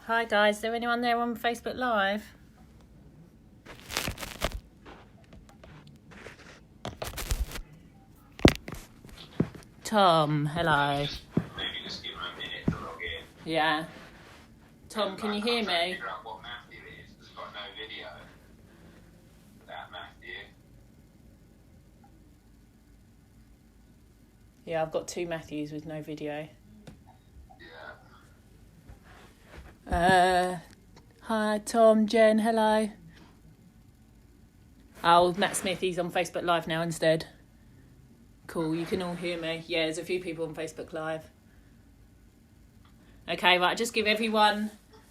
Hi guys, is there anyone there on Facebook Live? Tom, hello. Maybe just give him a minute to log in. Yeah. Tom, can you hear me? Figure out what Matthew is. There's got no video. That Matthew. Yeah, I've got two Matthews with no video. Yeah. Hi Tom, Jen, hello. Oh, Matt Smith, he's on Facebook Live now instead. Cool, you can all hear me. Yeah, there's a few people on Facebook Live. Okay, right, just give everyone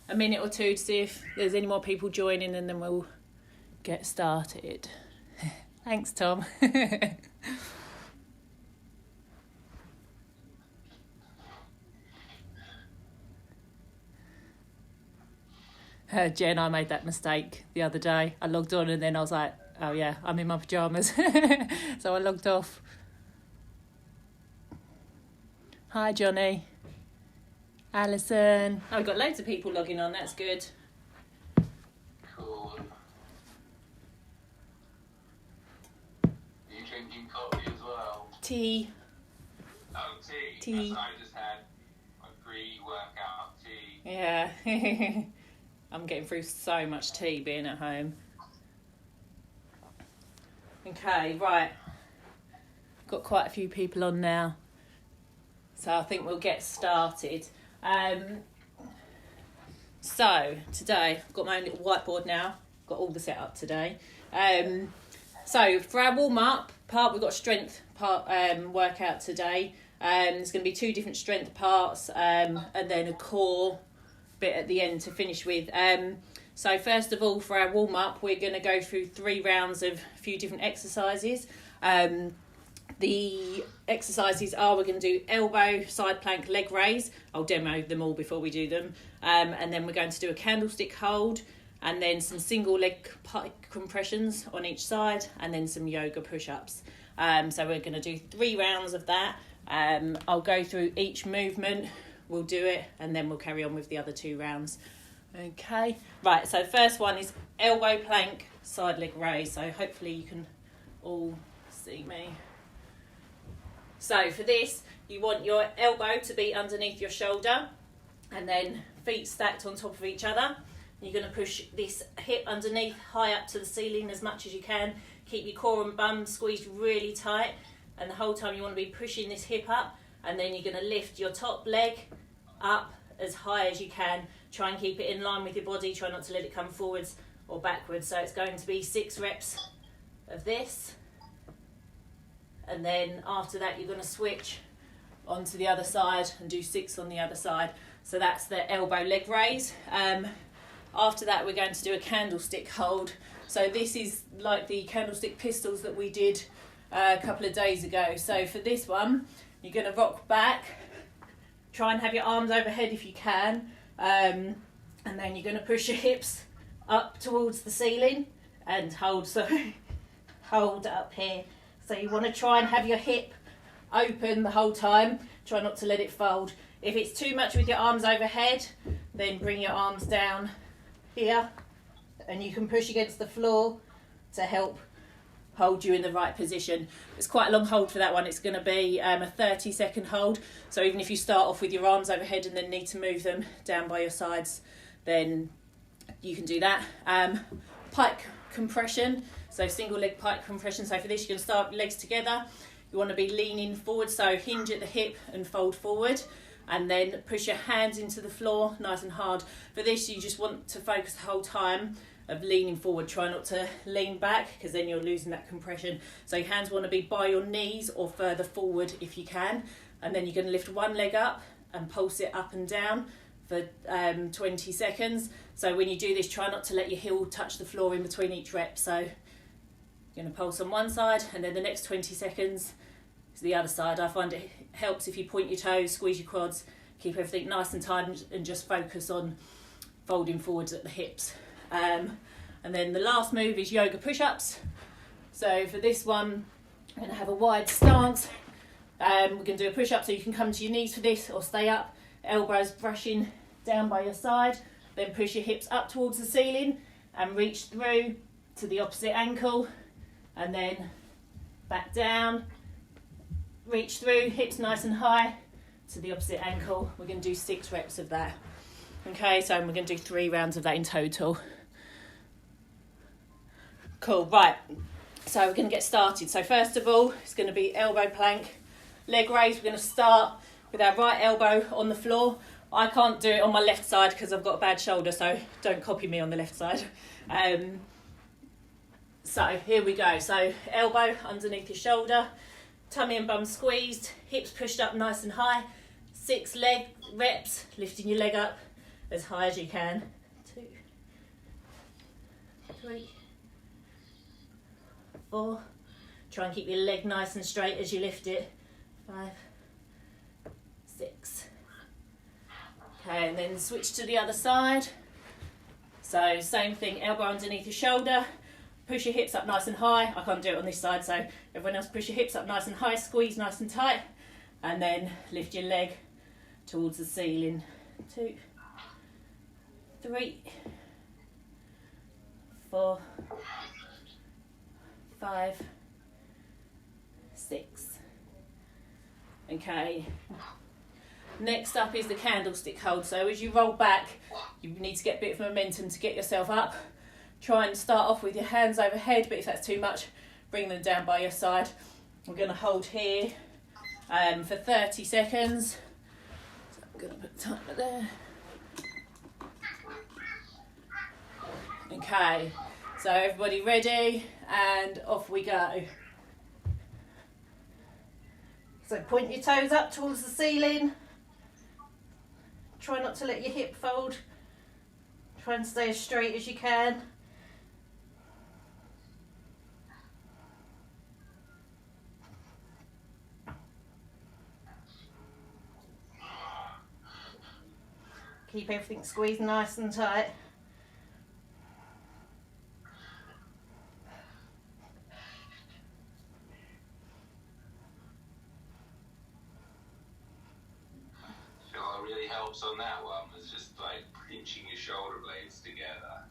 a minute or two to see if there's any more people joining and then we'll get started. Thanks, Tom. Jen, I made that mistake the other day. I logged on and then I was like, oh yeah, I'm in my pyjamas. So I logged off. Hi, Johnny. Alison. Oh, we've got loads of people logging on. That's good. Cool. Are you drinking coffee as well? Tea. Oh, tea. Tea. I just had my pre-workout tea. Yeah. I'm getting through so much tea being at home. Okay, right. Got quite a few people on now. So I think we'll get started. So today, I've got my own little whiteboard now. Got all the setup today. So for our warm-up part, we've got a strength part workout today. There's going to be two different strength parts and then a core bit at the end to finish with. So first of all, for our warm-up, we're going to go through 3 rounds of a few different exercises. The exercises are, we're going to do elbow, side plank, leg raise. I'll demo them all before we do them. And then we're going to do a candlestick hold and then some single leg pike compressions on each side and then some yoga push-ups. So we're going to do 3 rounds of that. I'll go through each movement, we'll do it, and then we'll carry on with the other 2 rounds. Okay, right, so first one is elbow plank, side leg raise. So hopefully you can all see me. So for this, you want your elbow to be underneath your shoulder and then feet stacked on top of each other. You're going to push this hip underneath, high up to the ceiling as much as you can. Keep your core and bum squeezed really tight, and the whole time you want to be pushing this hip up, and then you're going to lift your top leg up as high as you can. Try and keep it in line with your body. Try not to let it come forwards or backwards. So it's going to be 6 reps of this. And then after that, you're going to switch onto the other side and do 6 on the other side. So that's the elbow leg raise. After that, we're going to do a candlestick hold. So this is like the candlestick pistols that we did a couple of days ago. So for this one, you're going to rock back. Try and have your arms overhead if you can. And then you're going to push your hips up towards the ceiling and hold up here. So you want to try and have your hip open the whole time. Try not to let it fold. If it's too much with your arms overhead, then bring your arms down here and you can push against the floor to help hold you in the right position. It's quite a long hold for that one. It's going to be a 30-second hold. So even if you start off with your arms overhead and then need to move them down by your sides, then you can do that. Pike compression. So single leg pike compression. So for this, you're going to start legs together. You want to be leaning forward. So hinge at the hip and fold forward. And then push your hands into the floor nice and hard. For this, you just want to focus the whole time of leaning forward. Try not to lean back because then you're losing that compression. So your hands want to be by your knees or further forward if you can. And then you're going to lift one leg up and pulse it up and down for 20 seconds. So when you do this, try not to let your heel touch the floor in between each rep. So you're going to pulse on one side and then the next 20 seconds is the other side. I find it helps if you point your toes, squeeze your quads, keep everything nice and tight and just focus on folding forwards at the hips. And then the last move is yoga push-ups. So for this one, I'm going to have a wide stance. We're going to do a push-up so you can come to your knees for this or stay up. Elbows brushing down by your side. Then push your hips up towards the ceiling and reach through to the opposite ankle, and then back down, reach through, hips nice and high to the opposite ankle. We're going to do 6 reps of that. Okay, so we're going to do 3 rounds of that in total. Cool, right. So we're going to get started. So first of all, it's going to be elbow plank, leg raise. We're going to start with our right elbow on the floor. I can't do it on my left side because I've got a bad shoulder, so don't copy me on the left side. So here we go. So elbow underneath your shoulder, tummy and bum squeezed, hips pushed up nice and high. 6 leg reps, lifting your leg up as high as you can. 2, 3, 4. Try and keep your leg nice and straight as you lift it. 5, 6. Okay, and then switch to the other side. So same thing, elbow underneath your shoulder, push your hips up nice and high. I can't do it on this side, so everyone else push your hips up nice and high, squeeze nice and tight, and then lift your leg towards the ceiling. 2, 3, 4, 5, 6. Okay. Next up is the candlestick hold. So as you roll back, you need to get a bit of momentum to get yourself up. Try and start off with your hands overhead, but if that's too much, bring them down by your side. We're going to hold here for 30 seconds. So I'm going to put a timer there. Okay, so everybody ready? And off we go. So point your toes up towards the ceiling. Try not to let your hip fold. Try and stay as straight as you can. Keep everything squeezed nice and tight. Helps on that one was just like pinching your shoulder blades together.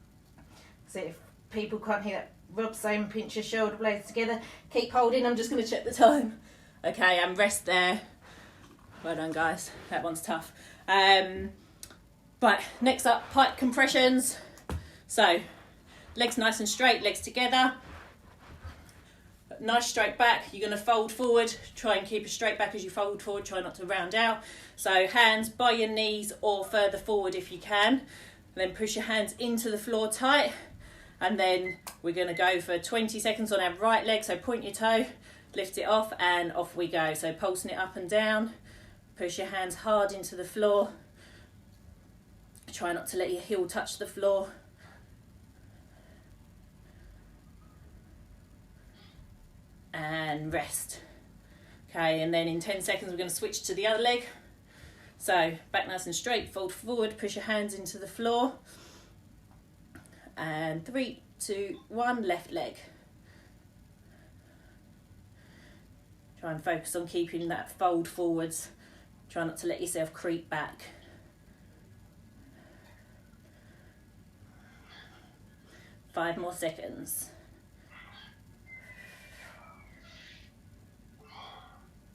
So if people can't hear that, Rob's saying pinch your shoulder blades together. Keep holding, I'm just going to check the time. Okay, and rest there. Well done, guys. That one's tough. Right, next up, pike compressions. So legs nice and straight, legs together. Nice straight back. You're going to fold forward. Try and keep a straight back as you fold forward. Try not to round out. So hands by your knees or further forward if you can. And then push your hands into the floor tight. And then we're going to go for 20 seconds on our right leg. So point your toe, lift it off, and off we go. So pulsing it up and down. Push your hands hard into the floor. Try not to let your heel touch the floor. And rest. Okay, and then in 10 seconds we're going to switch to the other leg. So back nice and straight, fold forward, push your hands into the floor. And 3, 2, 1, left leg. Try and focus on keeping that fold forwards. Try not to let yourself creep back. Five more seconds.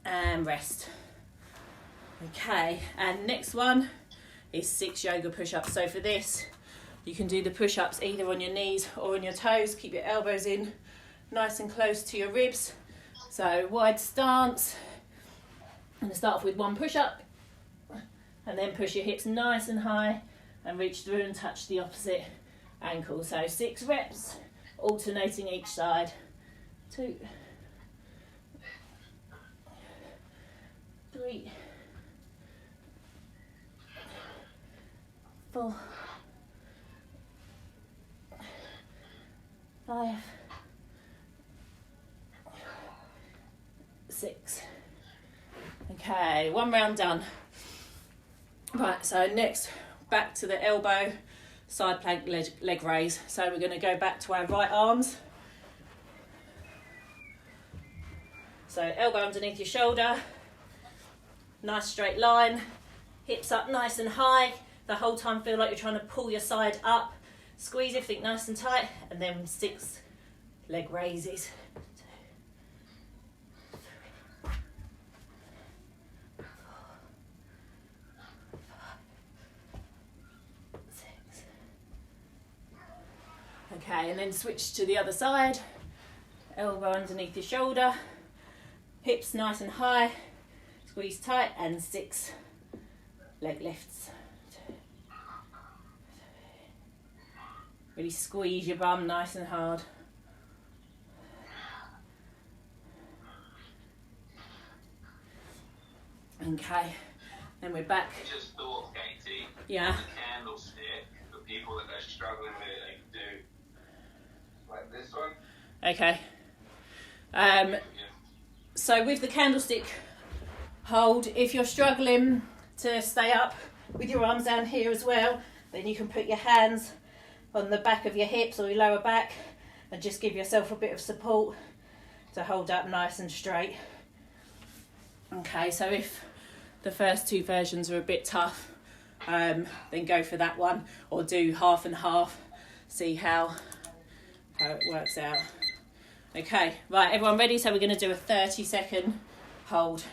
And rest. Okay, and next one is 6 yoga push-ups. So for this, you can do the push-ups either on your knees or on your toes. Keep your elbows in nice and close to your ribs. So wide stance. I'm going to start off with 1 push-up, and then push your hips nice and high and reach through and touch the opposite ankle. So 6 reps, alternating each side. 2, 3, 4, 5, 6. Okay, 1 round done. Right, so next back to the elbow side plank leg raise. So we're going to go back to our right arms. So elbow underneath your shoulder, nice straight line, hips up nice and high. the whole time feel like you're trying to pull your side up. Squeeze everything nice and tight, and then 6 leg raises. 2, 3, 4, 5, 6. Okay, and then switch to the other side. Elbow underneath your shoulder, hips nice and high, squeeze tight, and 6 leg lifts. Really squeeze your bum nice and hard. Okay, then we're back. I just thought, Katie, Yeah. the candlestick, for people that are struggling with it, they can do like this one. Okay. So with the candlestick hold, if you're struggling to stay up with your arms down here as well, then you can put your hands on the back of your hips or your lower back and just give yourself a bit of support to hold up nice and straight. Okay, so if the first 2 versions are a bit tough, then go for that one, or do half and half, see how it works out. Okay, right, everyone ready? So we're going to do a 30-second hold.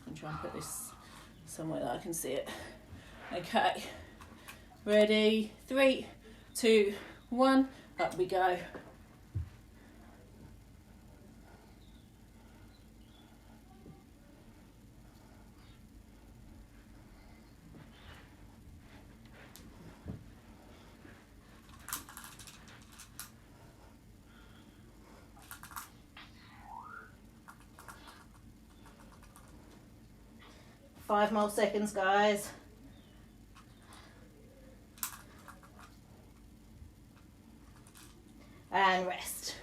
I'm trying to put this somewhere that I can see it. Okay, ready? 3, 2, 1, up we go. Five more seconds, guys. And rest.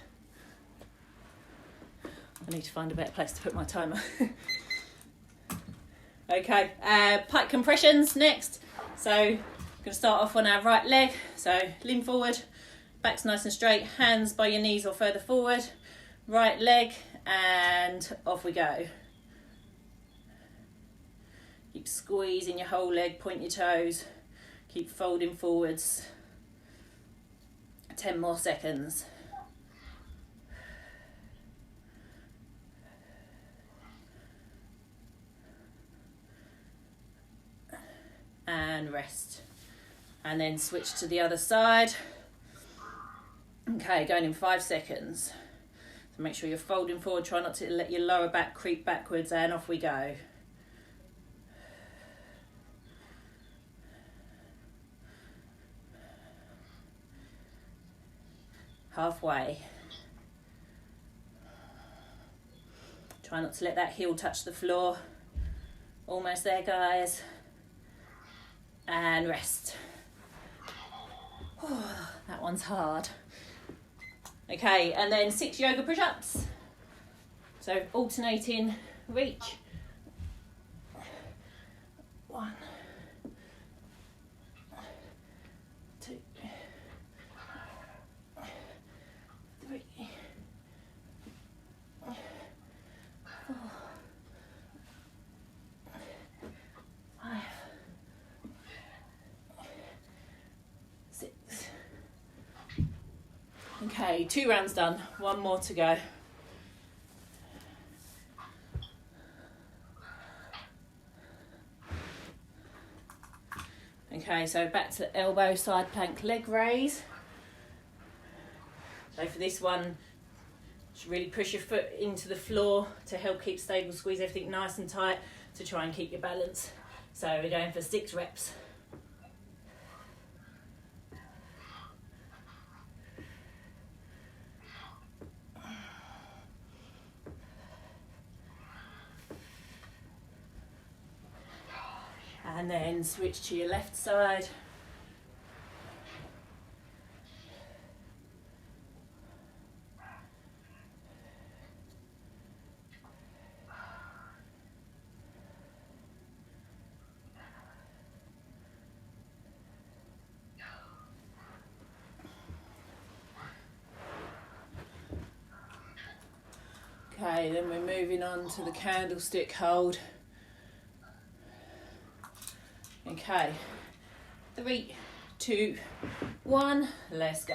I need to find a better place to put my timer. Okay, pike compressions next. So I'm going to start off on our right leg. So lean forward, back's nice and straight, hands by your knees or further forward. Right leg, and off we go. Keep squeezing your whole leg, point your toes, keep folding forwards. 10 more seconds. And rest. And then switch to the other side. Okay, going in 5 seconds. So make sure you're folding forward, try not to let your lower back creep backwards, and off we go. Halfway. Try not to let that heel touch the floor. Almost there, guys. And rest. Oh, that one's hard. Okay, and then 6 yoga push-ups. So alternating reach. 1, 2, 3, 4, 5, 6. Okay, 2 rounds done. 1 more to go. Okay, so back to elbow side plank leg raise. So for this one, just really push your foot into the floor to help keep stable, squeeze everything nice and tight to try and keep your balance. So we're going for 6 reps. And then switch to your left side. Okay, then we're moving on to the candlestick hold. Okay, 3, 2, 1, let's go.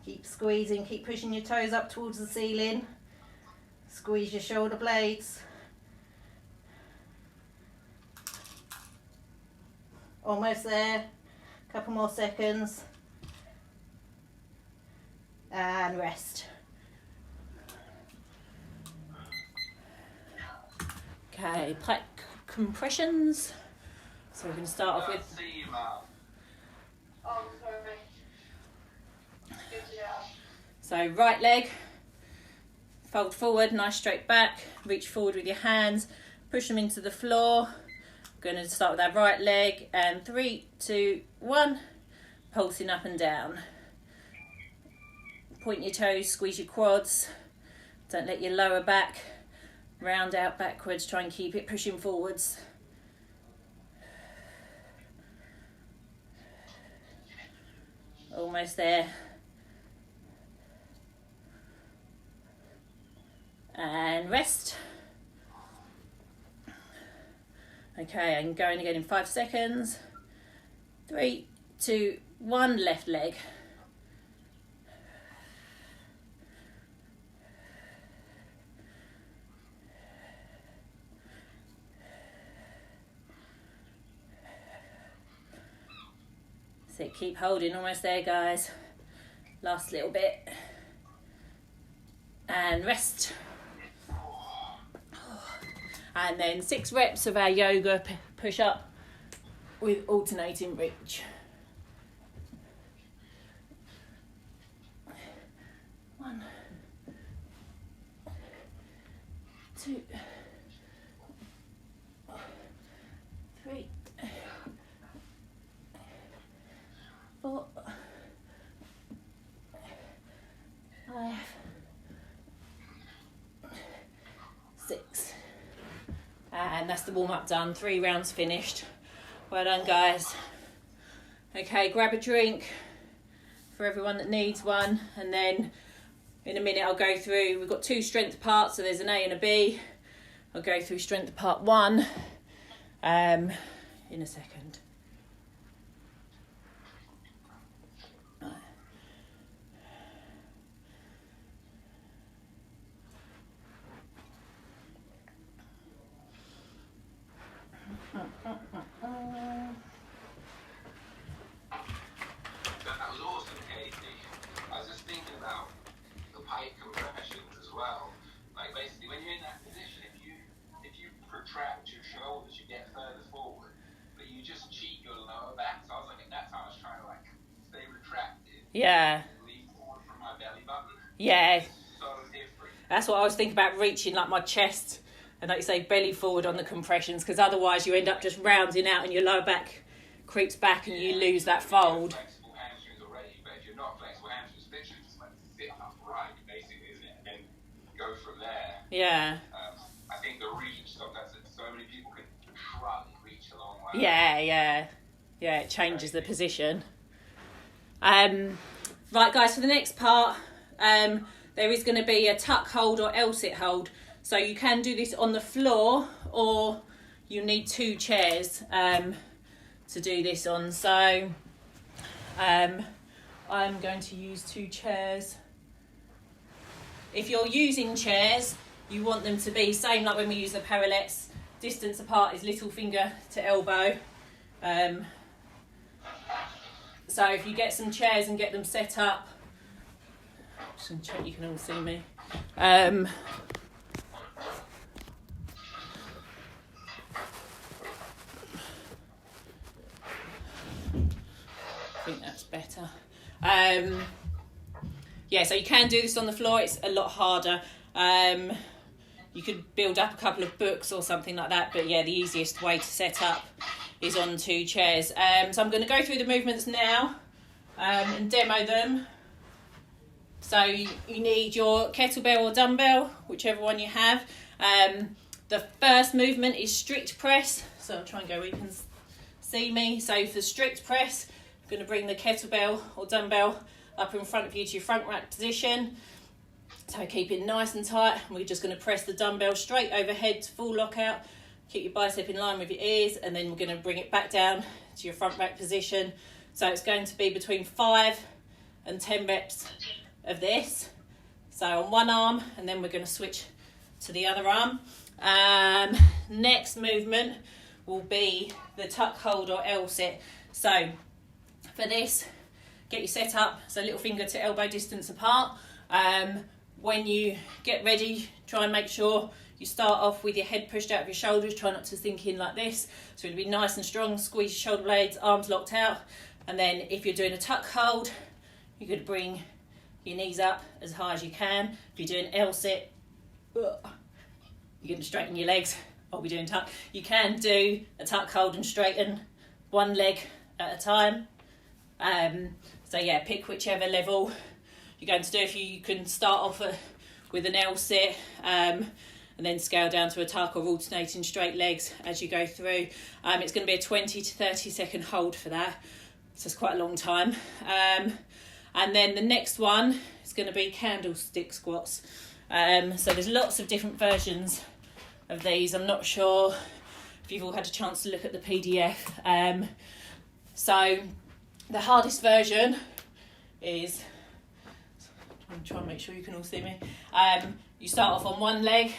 Keep squeezing, keep pushing your toes up towards the ceiling. Squeeze your shoulder blades. Almost there. Couple more seconds. And rest. Okay, plank compressions. So we're going to start off with... Oh, sorry. So right leg, fold forward, nice straight back, reach forward with your hands, push them into the floor. We're going to start with our right leg, and 3, 2, 1, pulsing up and down. Point your toes, squeeze your quads, don't let your lower back round out backwards, try and keep it pushing forwards. Almost there. And rest. Okay, I'm going again in 5 seconds. 3, 2, 1, left leg. So keep holding, almost there guys. Last little bit. And rest. And then 6 reps of our yoga push up with alternating reach. 1, 2, 3, 4, 5, 6. And that's the warm-up done. 3 rounds finished. Well done, guys. Okay, grab a drink for everyone that needs one. And then in a minute I'll go through, we've got 2 strength parts, so there's an A and a B. I'll go through strength part 1 in a second. That was awesome, Katie. I was just thinking about the pike compressions as well. Like basically, when you're in that position, if you protract your shoulders, you get further forward, but you just cheat your lower back. So I was like, at that time, I was trying to like stay retracted. Yeah. And lean forward from my belly button. Yeah. It's so different. That's what I was thinking about, reaching like my chest and like you say, belly forward on the compressions, because otherwise you end up just rounding out and your lower back creeps back and you lose that fold. Flexible hamstrings already, but if you're not flexible hamstrings, literally just like sit upright, basically, isn't it? And then go from there. Yeah. I think the reach, sometimes so many people can shrug and reach a long way. Yeah, it changes the position. Right, guys, for the next part, there is going to be a tuck hold or L-sit hold. So you can do this on the floor, or you need 2 chairs to do this on. So I'm going to use 2 chairs. If you're using chairs, you want them to be same like when we use the parallettes. Distance apart is little finger to elbow. So if you get some chairs and get them set up, just gonna check you can all see me. I think that's better. Yeah, so you can do this on the floor. It's a lot harder. You could build up a couple of books or something like that, but yeah, the easiest way to set up is on 2 chairs. So I'm going to go through the movements now and demo them. So you need your kettlebell or dumbbell, whichever one you have. The first movement is strict press. So I'll try and go where you can see me. So for strict press, I'm going to bring the kettlebell or dumbbell up in front of you to your front rack position. So keep it nice and tight. We're just going to press the dumbbell straight overhead to full lockout. Keep your bicep in line with your ears, and then we're going to bring it back down to your front rack position. So it's going to be between 5 and 10 reps of this. So on one arm, and then we're going to switch to the other arm. Next movement will be the tuck hold or L sit. So for this, get your set up, so little finger to elbow distance apart. When you get ready, try and make sure you start off with your head pushed out of your shoulders. Try not to sink in like this. So it'll be nice and strong. Squeeze your shoulder blades, arms locked out. And then if you're doing a tuck hold, you're going to bring your knees up as high as you can. If you're doing L sit, you're going to straighten your legs while we're doing tuck. You can do a tuck hold and straighten one leg at a time. So yeah, pick whichever level you're going to do. If you can start off with an L sit and then scale down to a tuck, or alternating straight legs as you go through. It's going to be a 20 to 30 second hold for that, so it's quite a long time. And then the next one is going to be candlestick squats. So there's lots of different versions of these. I'm not sure if you've all had a chance to look at the PDF. So the hardest version is, I'm trying to make sure you can all see me. You start off on one leg,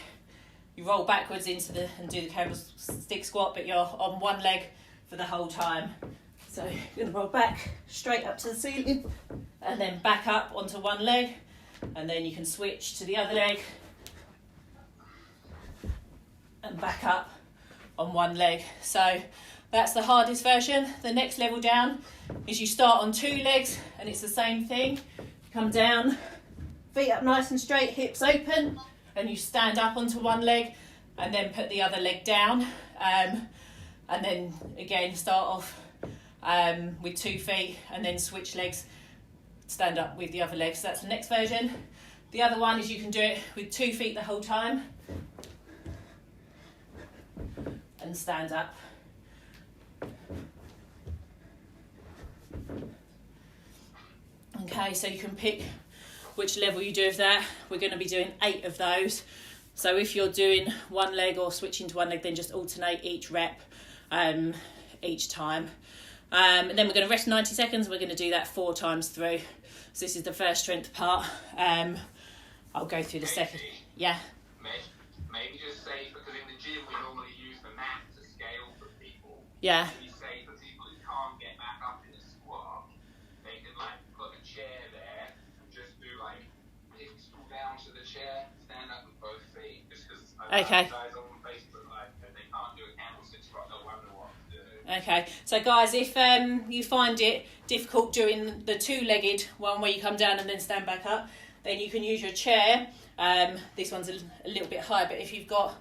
you roll backwards and do the candlestick squat, but you're on one leg for the whole time. So you're going to roll back straight up to the ceiling, and then back up onto one leg, and then you can switch to the other leg and back up on one leg. So that's the hardest version. The next level down is you start on two legs, and it's the same thing. Come down, feet up nice and straight, hips open, and you stand up onto one leg and then put the other leg down. And then again start off with 2 feet and then switch legs, stand up with the other leg. So that's the next version. The other one is you can do it with 2 feet the whole time and stand up. Okay, so you can pick which level you do of that. We're going to be doing 8 of those. So if you're doing one leg or switching to one leg, then just alternate each rep each time. And then we're going to rest 90 seconds. We're going to do that 4 times through. So this is the first strength part. I'll go through the second. Yeah. Maybe just say, because in the gym we normally use the mat to scale for people. Yeah. Maybe say for people who can't get back up in a squat, they can like put a chair there and just do like hips pull down to the chair, stand up with both feet. Just because Okay. guys on Facebook like they can't do a candlestick squat, they'll wonder what to do. Okay, so guys, if you find it difficult doing the 2-legged one where you come down and then stand back up, then you can use your chair. This one's a little bit high, but if you've got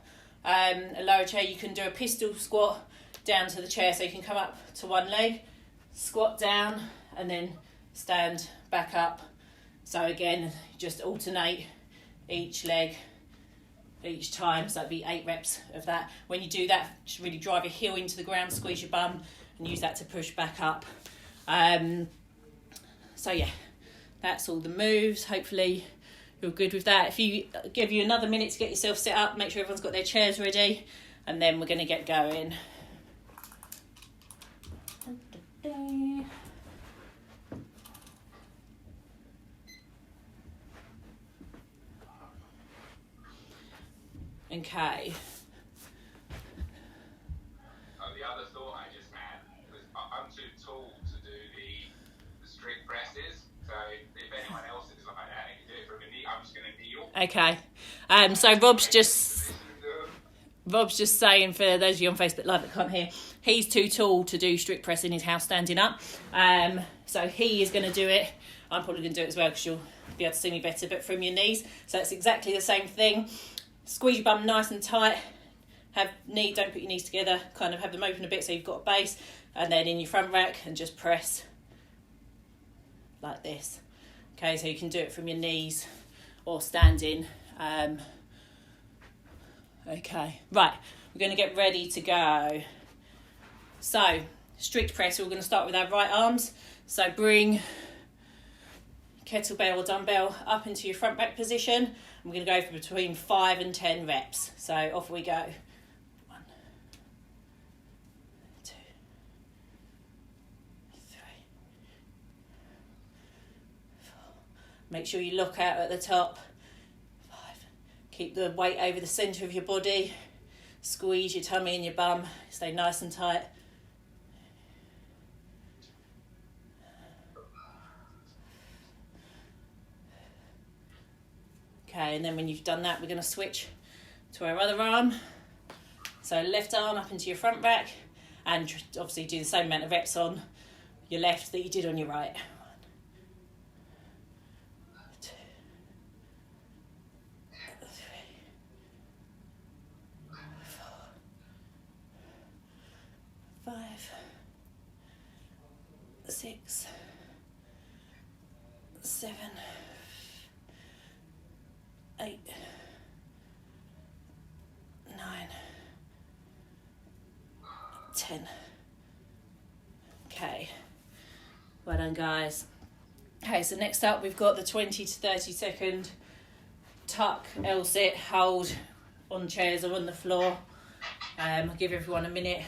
a lower chair, you can do a pistol squat down to the chair. So you can come up to one leg, squat down, and then stand back up. So again, just alternate each leg each time. So that'd be 8 reps of that. When you do that, just really drive your heel into the ground, squeeze your bum, and use that to push back up. So yeah, that's all the moves. Hopefully you're good with that. If you give you another minute to get yourself set up, make sure everyone's got their chairs ready, and then we're going to get going. Okay. The other thought I just had was I'm too tall to do the strict presses. So if anyone else is like that and can do it from a knee, I'm just going to kneel. Okay. So Rob's just saying, for those of you on Facebook Live that can't hear, he's too tall to do strict press in his house standing up. So he is going to do it. I'm probably going to do it as well because you'll be able to see me better, but from your knees. So it's exactly the same thing. Squeeze your bum nice and tight. Don't put your knees together. Kind of have them open a bit so you've got a base. And then in your front rack and just press like this. Okay, so you can do it from your knees or standing. Okay, right, we're going to get ready to go. So, strict press, we're going to start with our right arms. So bring kettlebell or dumbbell up into your front back position. I'm going to go for between 5 and 10 reps. So off we go. 1, 2, 3, 4. Make sure you lock out at the top. 5. Keep the weight over the centre of your body. Squeeze your tummy and your bum. Stay nice and tight. Okay, and then when you've done that, we're going to switch to our other arm. So left arm up into your front back, and obviously do the same amount of reps on your left that you did on your right. 1, 2, 3, 4, 5, 6, 7, 8, 9, 10. Okay, well done guys. Okay, so next up we've got the 20 to 30 second tuck, L-sit, hold on chairs or on the floor. I'll give everyone a minute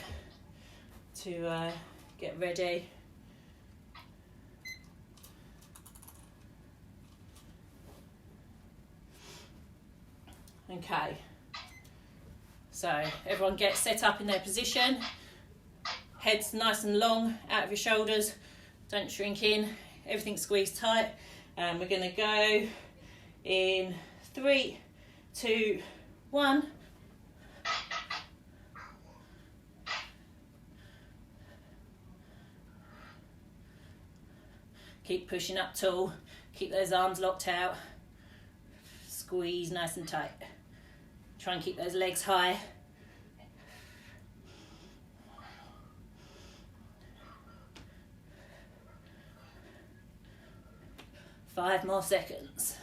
to get ready. Okay, so everyone get set up in their position, heads nice and long out of your shoulders, don't shrink in, everything squeezed tight, and we're going to go in 3, 2, 1. Keep pushing up tall, keep those arms locked out, squeeze nice and tight. Try and keep those legs high. 5 more seconds.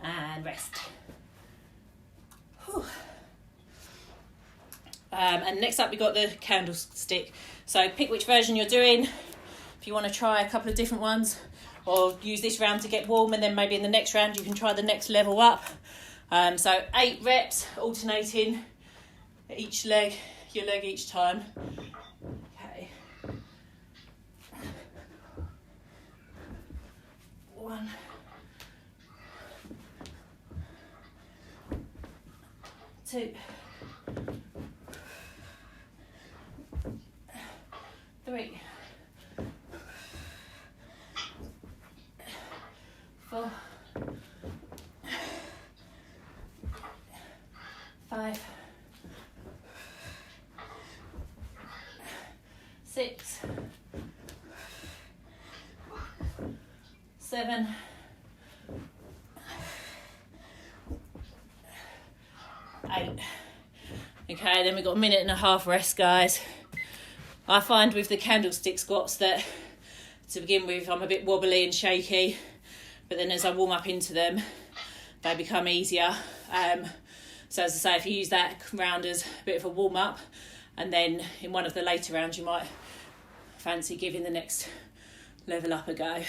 And rest. Whew. And next up we've got the candlestick. So pick which version you're doing. If you want to try a couple of different ones, or use this round to get warm, and then maybe in the next round you can try the next level up. So 8 reps, alternating each leg, your leg each time. Okay. 1, 2, 3, 4, 5, 6, 7, 8. Okay, then we've got a minute and a half rest, guys. I find with the candlestick squats that to begin with I'm a bit wobbly and shaky, but then as I warm up into them they become easier. So as I say, if you use that round as a bit of a warm up, and then in one of the later rounds you might fancy giving the next level up a go.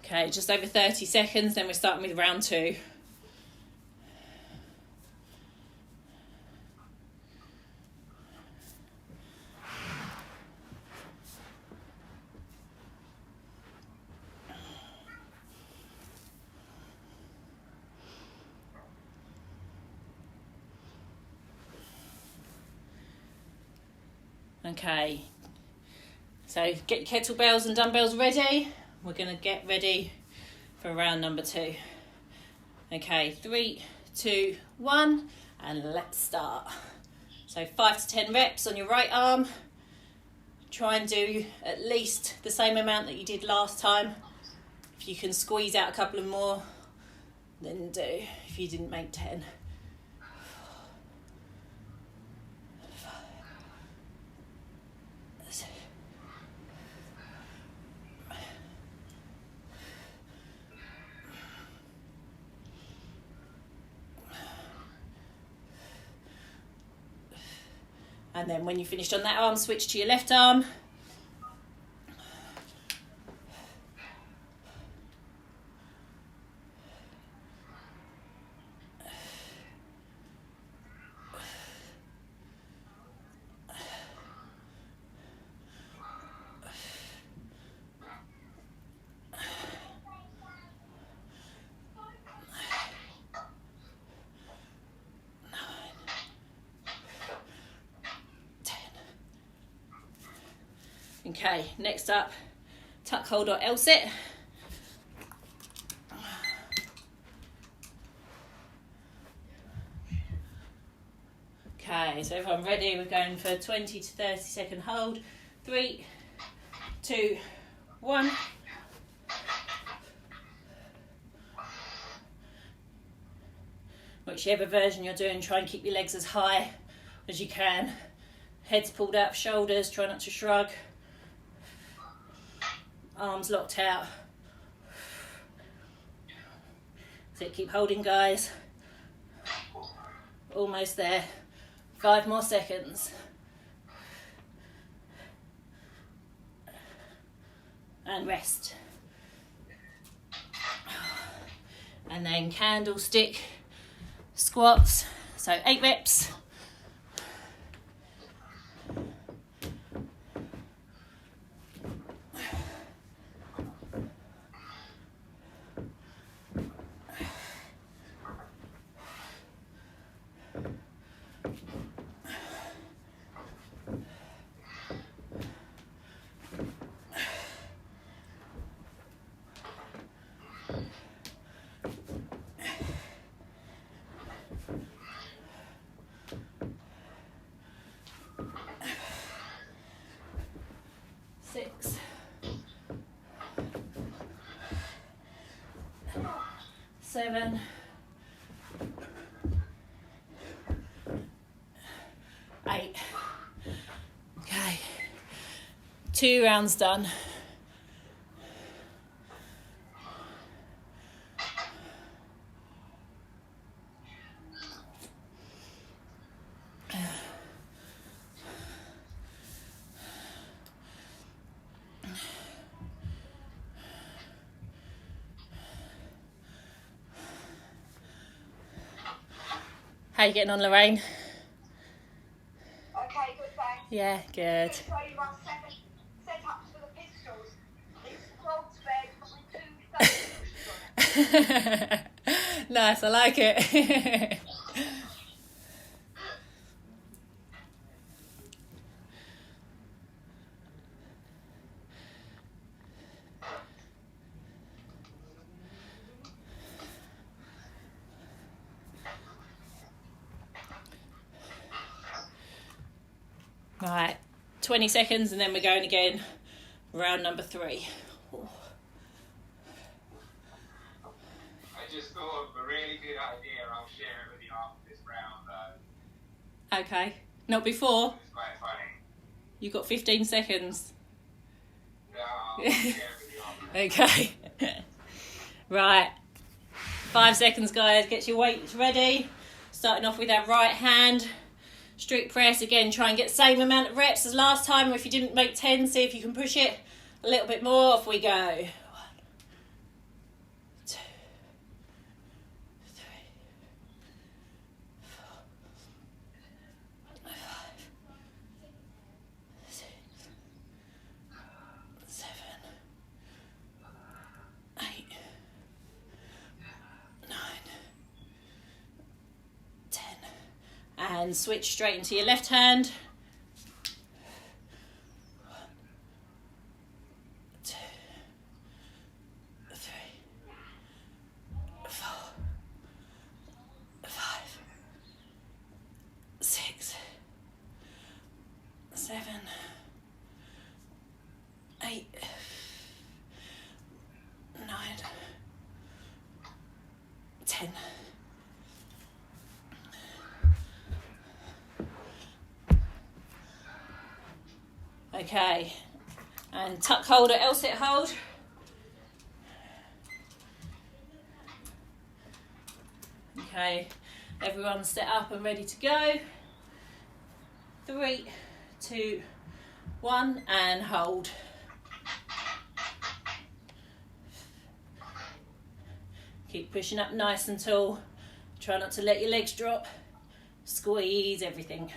Okay, just over 30 seconds, then we're starting with round 2. Okay, so get your kettlebells and dumbbells ready. We're going to get ready for round number 2. Okay, 3, 2, 1, and let's start. So 5 to 10 reps on your right arm. Try and do at least the same amount that you did last time. If you can squeeze out a couple of more, then do, if you didn't make 10. And then when you finished on that arm, switch to your left arm. Okay, next up, tuck hold or L sit. Okay, so if I'm ready, we're going for 20 to 30 second hold. 3, 2, 1. Whichever version you're doing, try and keep your legs as high as you can. Heads pulled up, shoulders, try not to shrug. Arms locked out. So keep holding, guys. Almost there. 5 more seconds. And rest. And then candlestick squats. So 8 reps. Six, 7, 8. Okay, 2 rounds done. How you getting on, Lorraine? Okay, good, thanks. Yeah, good. So you run set-ups for the pistols. It's frog's bed with 2 cushions on it. Nice, I like it. Right, 20 seconds and then we're going again. Round number 3. Ooh. I just thought of a really good idea. I'll share it with you after this round, though. Okay, not before. It's quite funny. You've got 15 seconds. No, I'll share it with you after. Okay. Right, 5 seconds, guys. Get your weights ready. Starting off with our right hand. Strict press. Again, try and get the same amount of reps as last time, or if you didn't make 10, see if you can push it a little bit more. Off we go. 1, 2, 3, 4, 5, 6, 7, 8, 9, 10. And switch straight into your left hand. 1, 2, 3, 8, 9, 10. Okay, and tuck hold or L-sit hold. Okay, everyone's set up and ready to go. 3, 2, 1, and hold. Keep pushing up nice and tall. Try not to let your legs drop. Squeeze everything.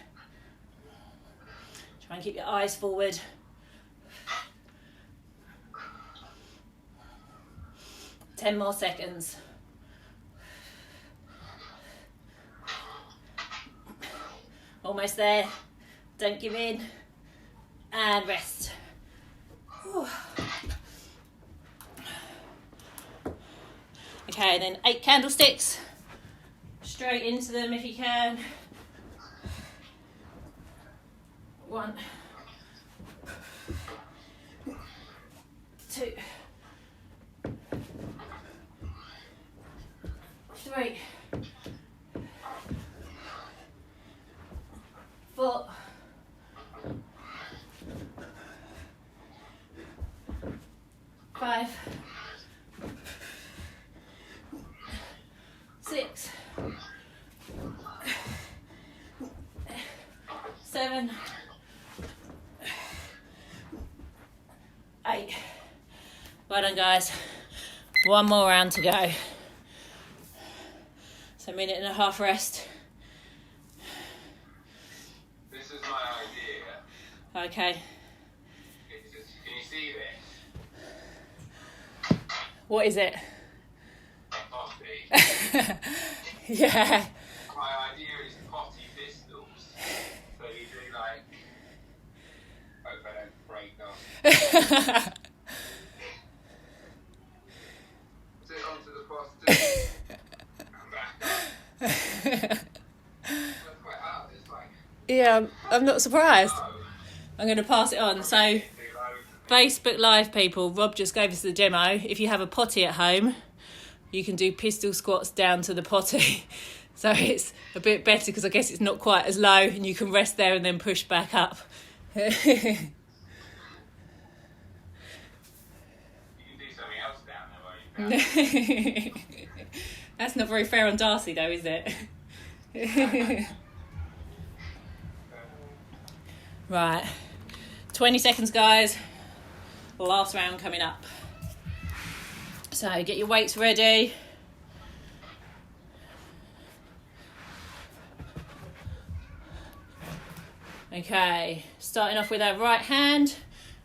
Try and keep your eyes forward. Ten more seconds. Almost there. Don't give in. And rest. Whew. Okay, then 8 candlesticks. Straight into them if you can. 1, 2, 3, 4, 5, 6, 7, 8. Well done, guys. One more round to go. So a minute and a half rest. This is my idea. Okay. Can you see this? What is it? Potty. Yeah. My idea is potty pistols. So you do like, hope I don't break them. Sit onto the potty. And back up. That's quite hard. It's like, Yeah, I'm not surprised. oh, I'm going to pass it on. So, do loads of Facebook Live people, Rob just gave us the demo. If you have a potty at home, you can do pistol squats down to the potty. So it's a bit better because I guess it's not quite as low and you can rest there and then push back up. You can do something else down there while you're down. That's not very fair on Darcy though, is it? Right, 20 seconds guys, last round coming up. So get your weights ready. Okay, starting off with our right hand,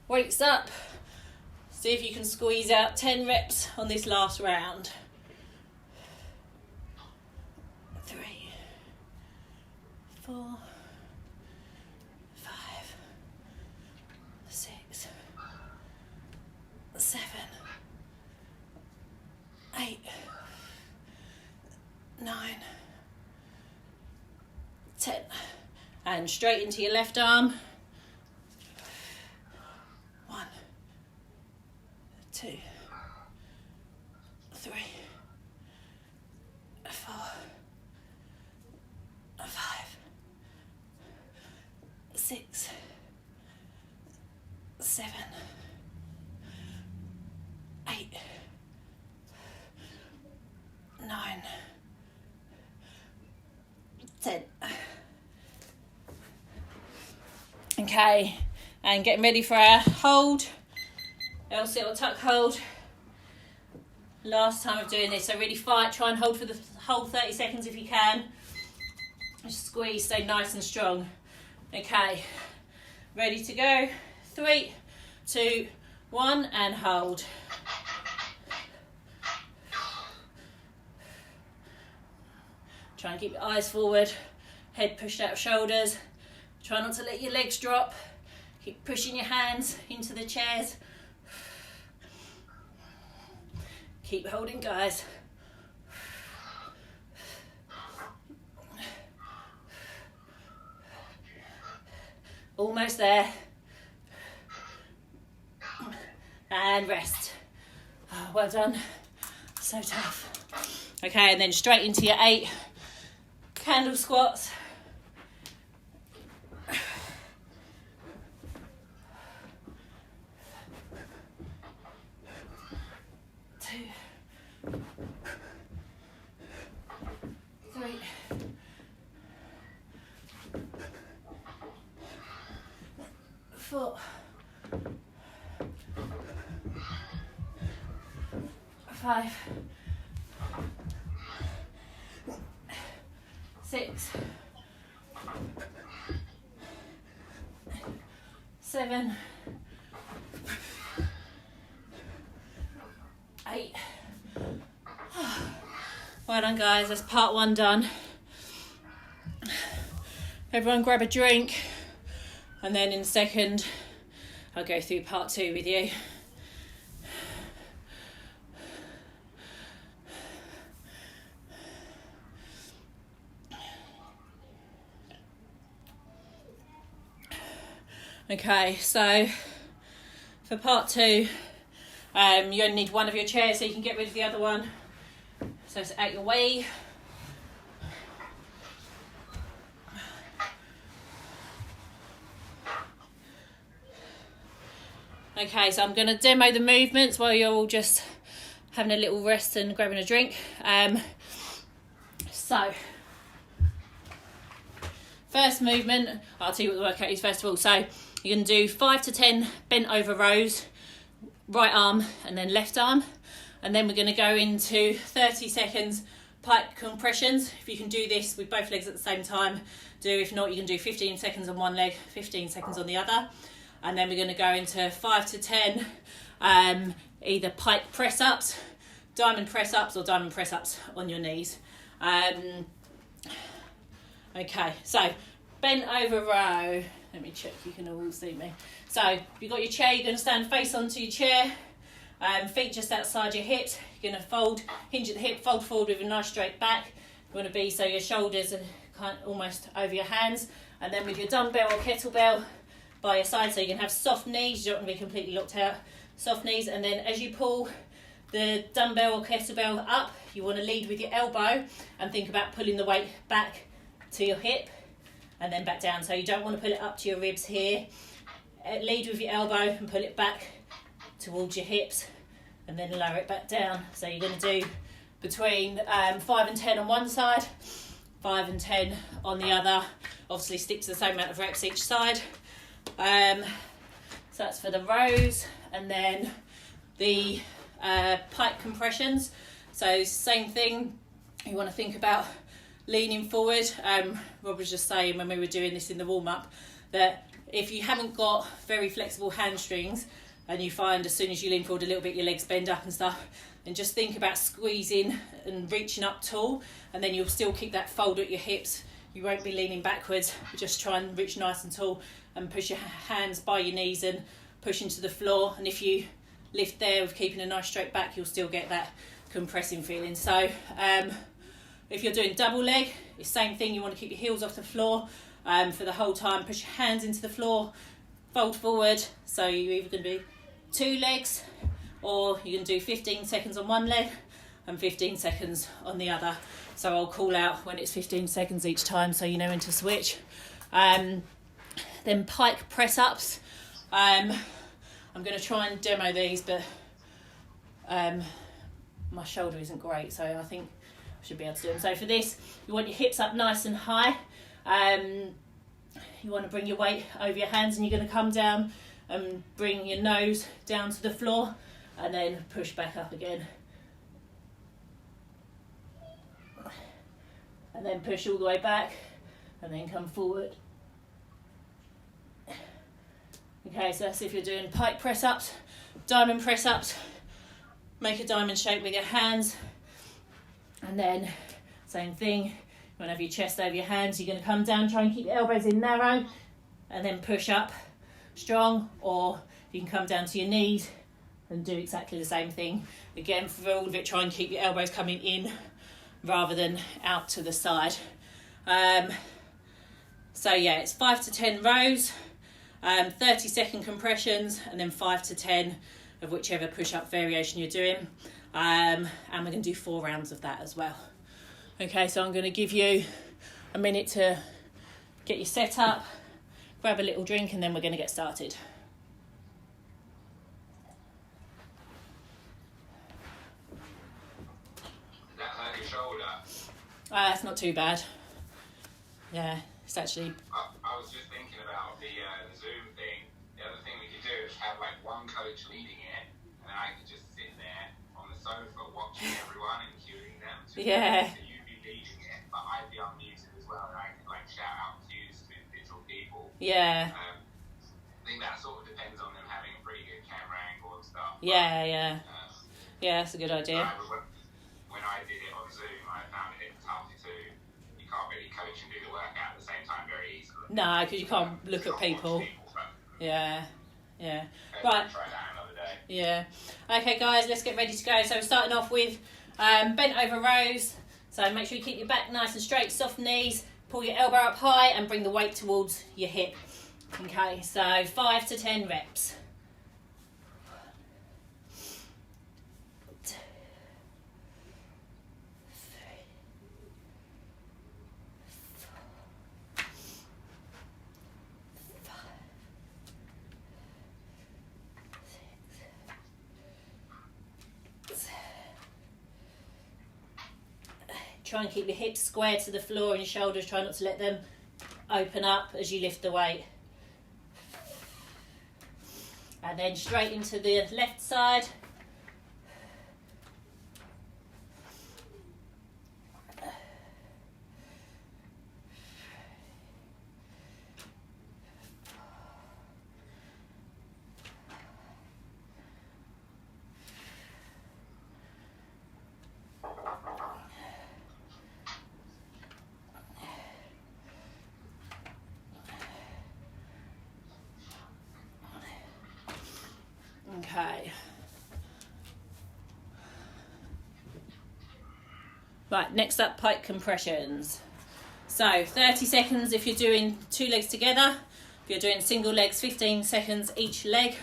weights up. See if you can squeeze out 10 reps on this last round. 3, 4, 5, 6, 7, 8, 9, 10. And straight into your left arm. 1, 2, 3, 4, 5, 6, 7, 8, 9, 10. Okay, and getting ready for our hold. L-sit or tuck hold. Last time of doing this, so really fight, try and hold for the whole 30 seconds if you can. Just squeeze, stay nice and strong. Okay, ready to go. 3, 2, 1, and hold. Try and keep your eyes forward, head pushed out of shoulders. Try not to let your legs drop. Keep pushing your hands into the chairs. Keep holding, guys. Almost there. and rest. Oh, well done. So tough. Okay, and then straight into your 8 candle squats. 2, 3, 4, 5, 6, 7, 8. Well done, guys. That's part 1 done. Everyone grab a drink, and then in a second I'll go through part 2 with you. Okay, so for part 2, you only need one of your chairs, so you can get rid of the other one. So it's out your way. Okay, so I'm going to demo the movements while you're all just having a little rest and grabbing a drink. So, first movement, I'll tell you what the workout is first of all. So you're going to do 5 to 10 bent over rows, right arm and then left arm. And then we're going to go into 30 seconds pike compressions. If you can do this with both legs at the same time, do. If not, you can do 15 seconds on one leg, 15 seconds on the other. And then we're going to go into 5 to 10 either pike press ups, diamond press ups, or diamond press ups on your knees. Okay, so bent over row. Let me check you can all see me. So you've got your chair, you're going to stand face onto your chair, feet just outside your hips. You're going to fold, hinge at the hip, fold forward with a nice straight back. You want to be so your shoulders are kind of almost over your hands. And then with your dumbbell or kettlebell by your side, so you can have soft knees, you don't want to be completely locked out, soft knees. And then as you pull the dumbbell or kettlebell up, you want to lead with your elbow and think about pulling the weight back to your hip and then back down. So you don't want to pull it up to your ribs here. Lead with your elbow and pull it back towards your hips and then lower it back down. So you're going to do between 5 and 10 on one side, 5 and 10 on the other. Obviously stick to the same amount of reps each side. So that's for the rows. And then the pike compressions. So same thing, you want to think about leaning forward. Rob was just saying when we were doing this in the warm-up that if you haven't got very flexible hamstrings and you find as soon as you lean forward a little bit your legs bend up and stuff, then just think about squeezing and reaching up tall, and then you'll still keep that fold at your hips. You won't be leaning backwards. Just try and reach nice and tall and push your hands by your knees and push into the floor. And if you lift there with keeping a nice straight back, you'll still get that compressing feeling. So if you're doing double leg, it's the same thing. You want to keep your heels off the floor for the whole time. Push your hands into the floor, fold forward. So you're either going to do 2 legs, or you can do 15 seconds on one leg and 15 seconds on the other. So I'll call out when it's 15 seconds each time so you know when to switch. Then pike press ups. I'm going to try and demo these, but my shoulder isn't great, so I think I should be able to do them. So for this, you want your hips up nice and high. You want to bring your weight over your hands, and you're going to come down and bring your nose down to the floor and then push back up again. And then push all the way back and then come forward. Okay, so that's if you're doing pike press ups, diamond press ups. Make a diamond shape with your hands, and then same thing. You want to have your chest over your hands. You're going to come down, try and keep your elbows in narrow, and then push up strong. Or you can come down to your knees and do exactly the same thing. Again, for all of it, try and keep your elbows coming in rather than out to the side. So yeah, it's 5 to 10 rows, 30-second compressions, and then 5 to 10 of whichever push-up variation you're doing. And we're going to do 4 rounds of that as well. Okay, so I'm going to give you a minute to get you set up, grab a little drink, and then we're going to get started. That hurt your shoulder? It's not too bad. Yeah, it's actually... I was just thinking about the Zoom thing. The other thing we could do is have like one coach leading it, and then I could just sit there on the sofa watching everyone and cueing them. So you'd be leading it, but I'd be unmuted as well, and I could like shout out cues to individual people. Yeah. I think that sort of depends on them having a pretty good camera angle and stuff. Yeah, yeah. Yeah, that's a good idea. When I did it on Zoom, I found it tough to, you can't really coach and do the workout at the same time very easily. No, because you can't look at people. Yeah, yeah. Right. Try that another day. Yeah. Okay, guys, let's get ready to go. So we're starting off with bent over rows. So make sure you keep your back nice and straight, soft knees, pull your elbow up high and bring the weight towards your hip. Okay, so 5 to 10 reps. Try and keep your hips square to the floor and your shoulders. Try not to let them open up as you lift the weight. And then straight into the left side. Okay. Right, next up, pike compressions. So 30 seconds if you're doing 2 legs together. If you're doing single legs, 15 seconds each leg.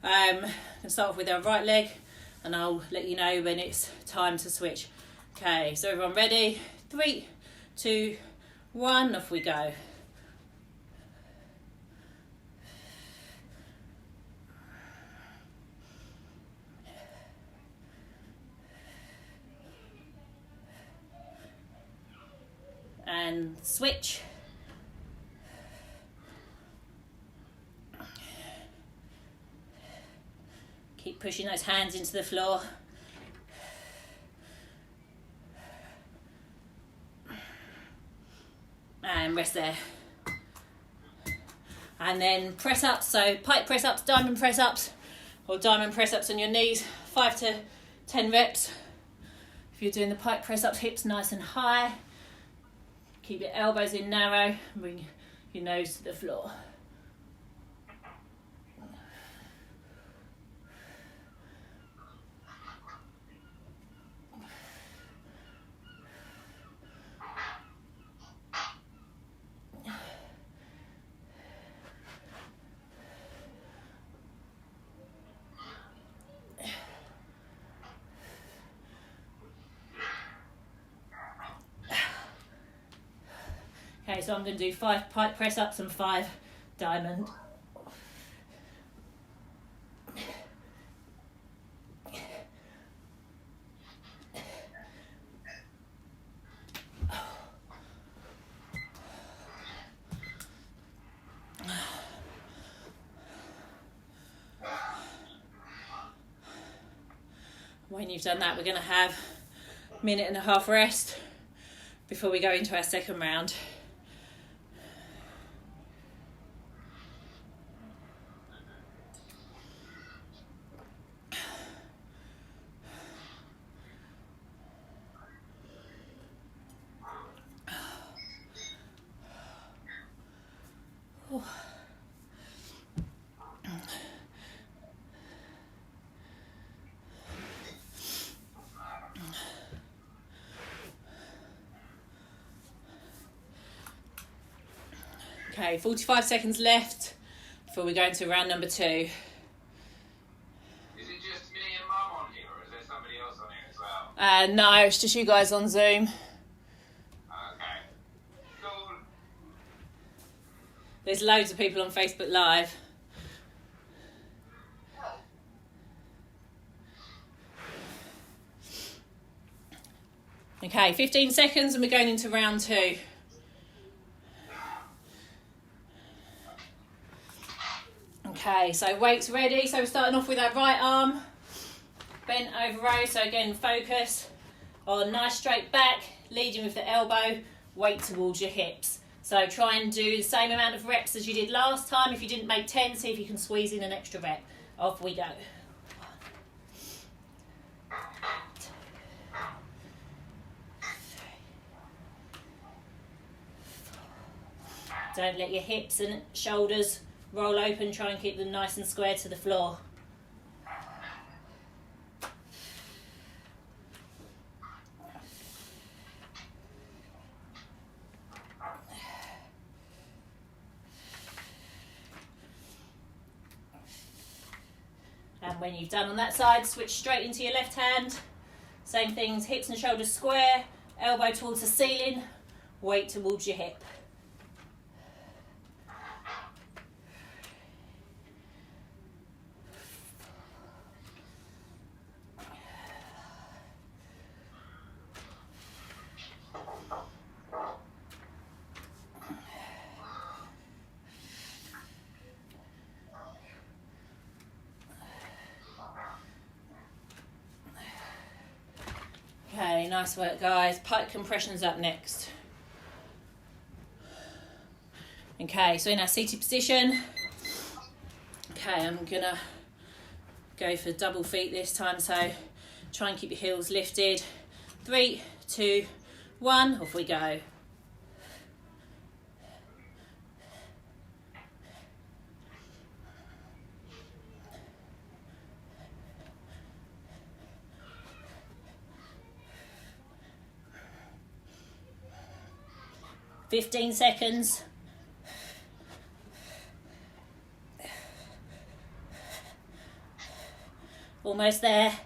I'm going to start off with our right leg and I'll let you know when it's time to switch. Okay, so everyone ready? 3, 2, 1, off we go. And switch. Keep pushing those hands into the floor. And rest there. And then press ups, so pike press ups, diamond press ups, or diamond press ups on your knees, 5 to 10 reps. If you're doing the pike press ups, hips nice and high. Keep your elbows in narrow, bring your nose to the floor. Okay, so I'm going to do 5 pike press ups and 5 diamond. When you've done that, we're going to have a minute and a half rest before we go into our second round. Okay, 45 seconds left before we go into round number 2. Is it No, it's just you guys on Zoom. Okay. Cool. There's loads of people on Facebook Live. Okay, 15 seconds and we're going into round 2. Okay, so weights ready. So we're starting off with our right arm bent over row. So again, focus on nice straight back, leading with the elbow, weight towards your hips. So try and do the same amount of reps as you did last time. If you didn't make 10, see if you can squeeze in an extra rep. Off we go. Don't let your hips and shoulders roll open. Try and keep them nice and square to the floor. And when you've done on that side, switch straight into your left hand. Same things, hips and shoulders square, elbow towards the ceiling, weight towards your hip. Okay, nice work guys. Pike compressions up next. Okay, so in our seated position. Okay, I'm gonna go for double feet this time, so try and keep your heels lifted. 3, 2, 1, off we go. "15 seconds. Almost there.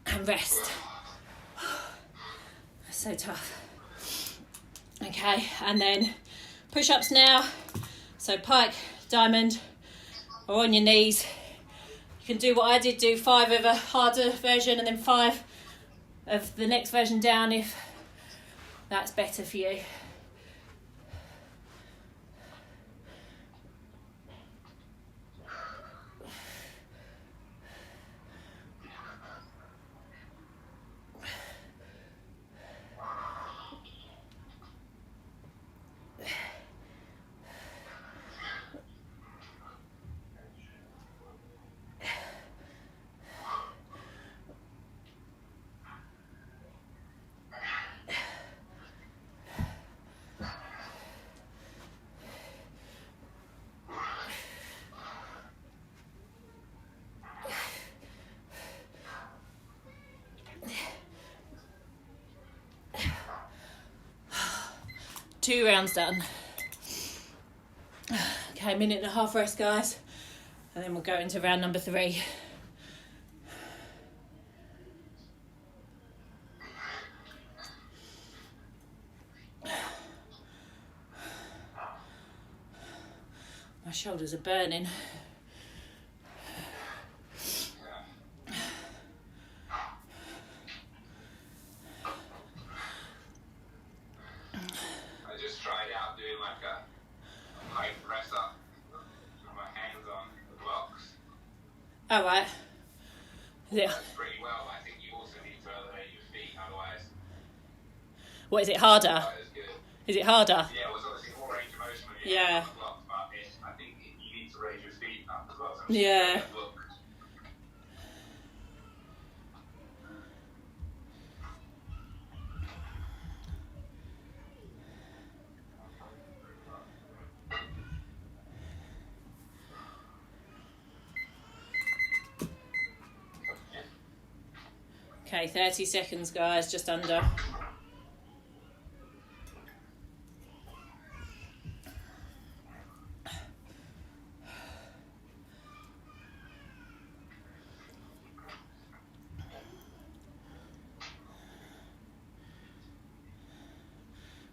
And rest. That's so tough. Okay, and then push-ups now. So pike, diamond, or on your knees. You can do what I did, do 5 of a harder version and then 5 of the next version down if that's better for you. Two rounds done. Okay, 1.5 minute rest, guys. And then we'll go into round number 3. My shoulders are burning. All right. Yeah. Pretty well. I think you also need to elevate your feet, otherwise. What is it harder? Is it harder? Yeah, it was obviously more range of motion when you Yeah. blocked, but I think you need to raise your feet up as well. So Yeah. Okay, 30 seconds, guys, just under.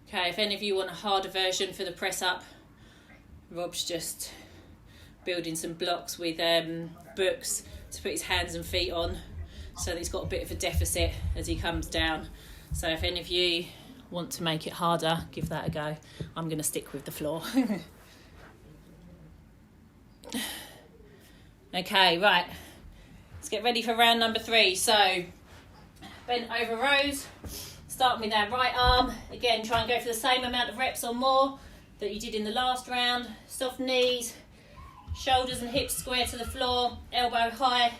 Okay, if any of you want a harder version for the press up, Rob's just building some blocks with books to put his hands and feet on, so that he's got a bit of a deficit as he comes down. So if any of you want to make it harder, give that a go. I'm going to stick with the floor. Okay, right. Let's get ready for round number 3. So, bent over rows. Starting with our right arm. Again, try and go for the same amount of reps or more that you did in the last round. Soft knees, shoulders and hips square to the floor, elbow high,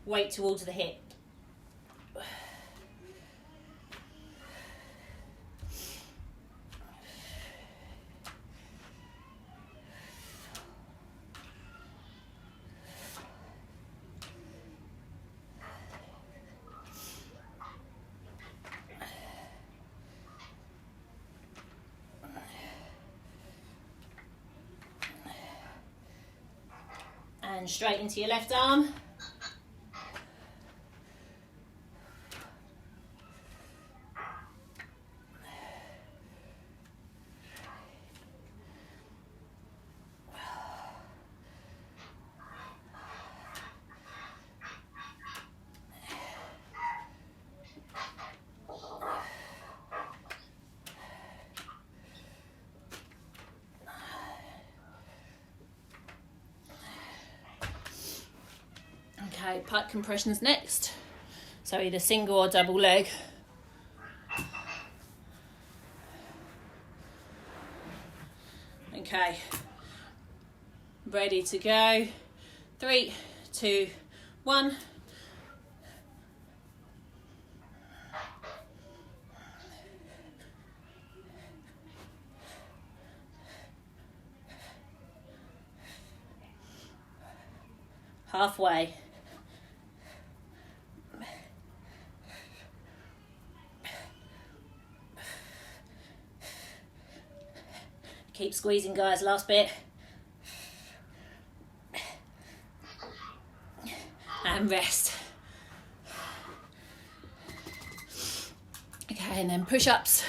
weight towards the hip. And straight into your left arm. Okay, pike compressions next. So either single or double leg. Okay, ready to go. 3, 2, 1. Halfway. Keep squeezing, guys, last bit. And rest. Okay, and then push-ups.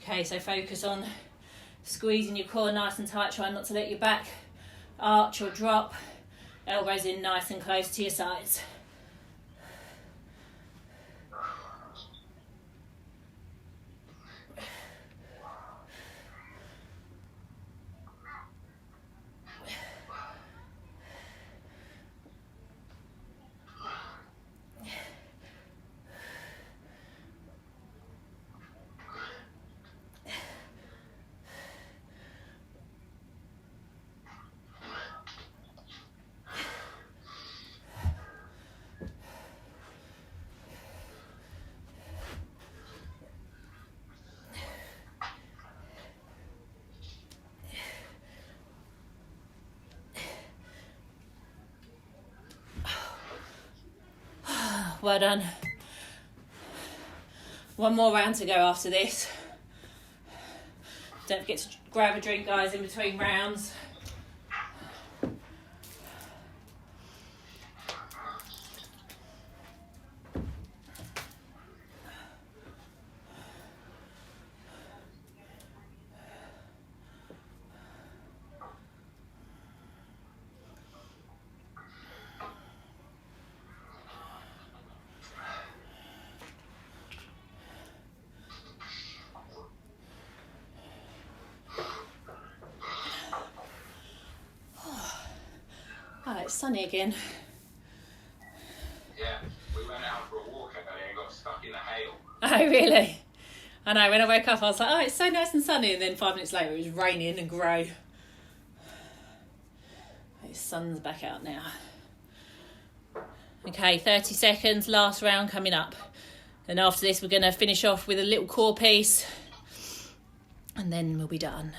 Okay, so focus on squeezing your core nice and tight. Try not to let your back arch or drop. Elbows in nice and close to your sides. Well done. One more round to go after this. Don't forget to grab a drink, guys, in between rounds. Oh, it's sunny again. Yeah, we went out for a walk earlier and got stuck in the hail. Oh, really? I know, when I woke up I was like, oh, it's so nice and sunny, and then 5 minutes later it was raining and grey. The sun's back out now. Okay, 30 seconds, last round coming up. And after this we're going to finish off with a little core piece and then we'll be done.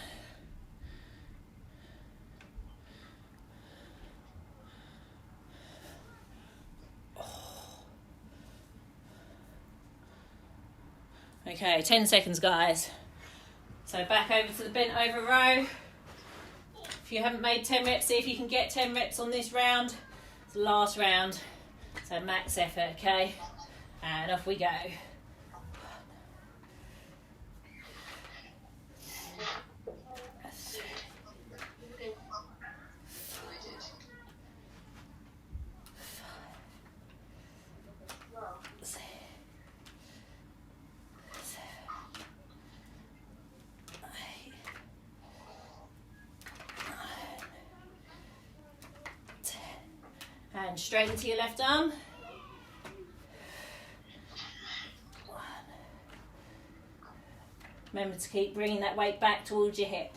Okay, 10 seconds, guys. So back over to the bent over row. If you haven't made 10 reps, see if you can get 10 reps on this round. It's the last round, so max effort, okay? And off we go. And straight into your left arm. Remember to keep bringing that weight back towards your hip.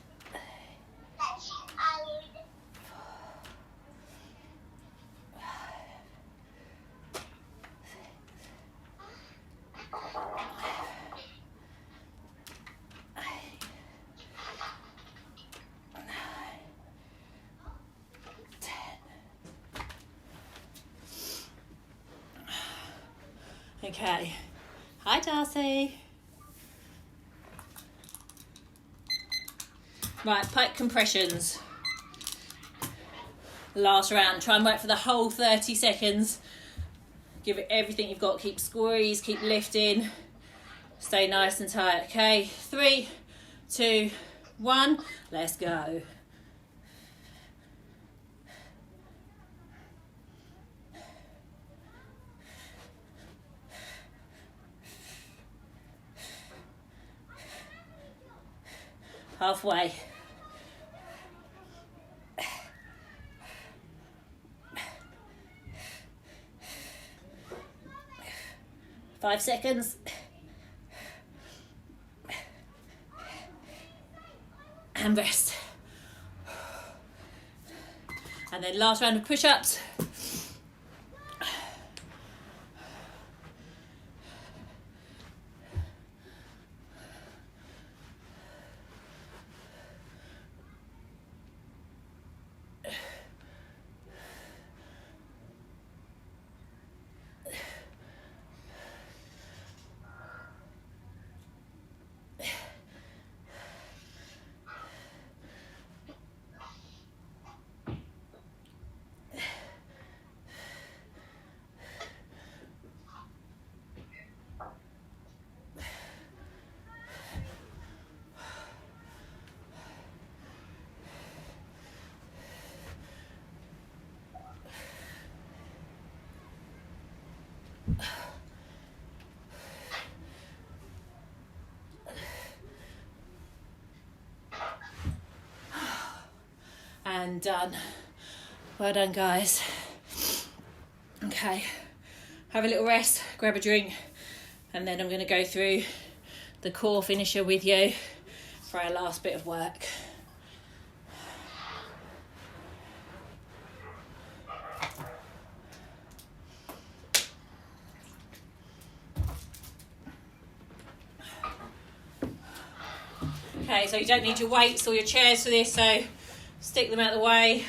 Okay. Hi, Darcy. Right, pike compressions. Last round. Try and work for the whole 30 seconds. Give it everything you've got. Keep squeeze, keep lifting. Stay nice and tight. Okay, 3, 2, 1. Let's go. Halfway. Five seconds. And rest. And then last round of push-ups. And done. Well done, guys. Okay, have a little rest, grab a drink, and then I'm going to go through the core finisher with you for our last bit of work. Okay, so you don't need your weights or your chairs for this, so stick them out of the way.